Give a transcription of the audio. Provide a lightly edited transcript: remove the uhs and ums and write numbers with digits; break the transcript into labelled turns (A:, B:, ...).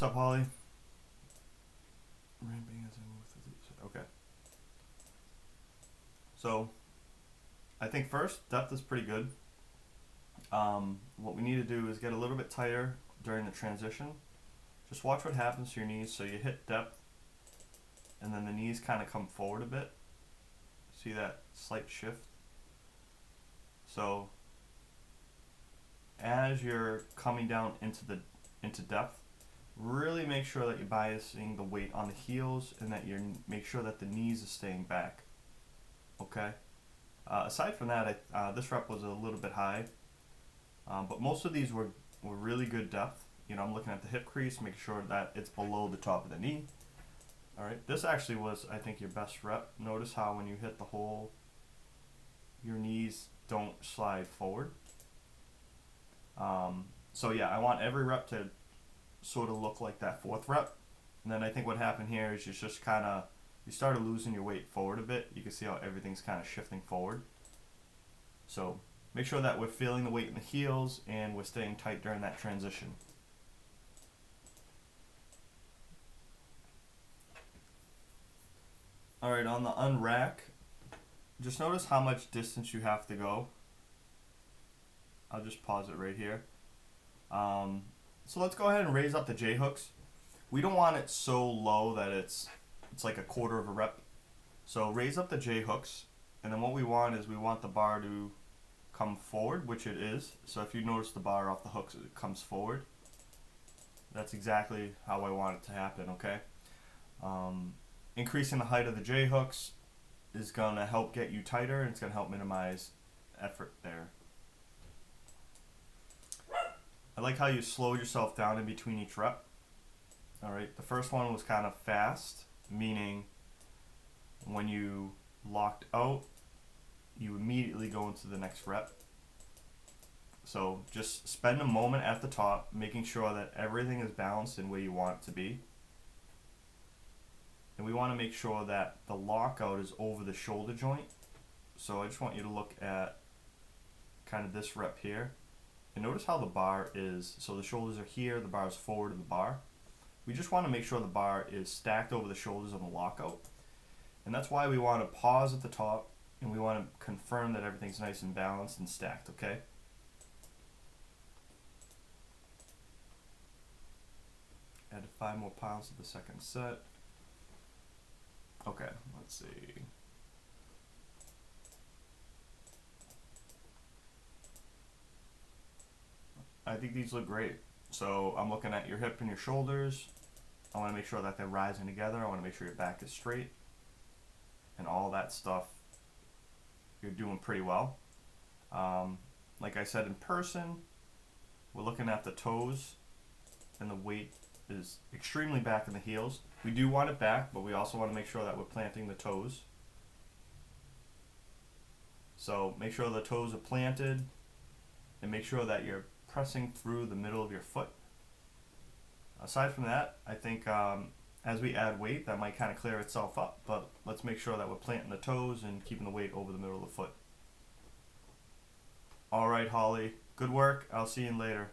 A: What's up, Holly? Ramping as I move through these. Okay. So, I think first, depth is pretty good. What we need to do is get a little bit tighter during the transition. Just watch what happens to your knees. So you hit depth, and then the knees kind of come forward a bit. See that slight shift? So, as you're coming down into depth, really make sure that you're biasing the weight on the heels and that make sure that the knees are staying back. Okay. Aside from that, this rep was a little bit high, but most of these were really good depth. You know, I'm looking at the hip crease, making sure that it's below the top of the knee. All right. This actually was, I think, your best rep. Notice how when you hit the hole, your knees don't slide forward. So yeah, I want every rep to sort of look like that fourth rep. And then I think what happened here is you started losing your weight forward a bit. You can see how everything's kind of shifting forward. So make sure that we're feeling the weight in the heels and we're staying tight during that transition. All right, on the unrack, just notice how much distance you have to go. I'll just pause it right here. So let's go ahead and raise up the J hooks. We don't want it so low that it's like a quarter of a rep. So raise up the J hooks, and then what we want is we want the bar to come forward, which it is. So if you notice the bar off the hooks, it comes forward. That's exactly how I want it to happen, okay? Increasing the height of the J hooks is gonna help get you tighter, and it's gonna help minimize effort there. I like how you slowed yourself down in between each rep. All right, the first one was kind of fast, meaning when you locked out, you immediately go into the next rep. So just spend a moment at the top, making sure that everything is balanced in where you want it to be. And we want to make sure that the lockout is over the shoulder joint. So I just want you to look at kind of this rep here. And notice how the bar is, so the shoulders are here, the bar is forward of the bar. We just want to make sure the bar is stacked over the shoulders on the lockout. And that's why we want to pause at the top, and we want to confirm that everything's nice and balanced and stacked, okay? Add 5 more pounds to the second set. Okay, let's see. I think these look great. So I'm looking at your hip and your shoulders. I want to make sure that they're rising together. I want to make sure your back is straight. And all that stuff, you're doing pretty well. Like I said, in person, we're looking at the toes, and the weight is extremely back in the heels. We do want it back, but we also want to make sure that we're planting the toes. So make sure the toes are planted, and make sure that you're pressing through the middle of your foot. Aside from that, I think as we add weight, that might kind of clear itself up, but let's make sure that we're planting the toes and keeping the weight over the middle of the foot. All right, Holly, good work. I'll see you later.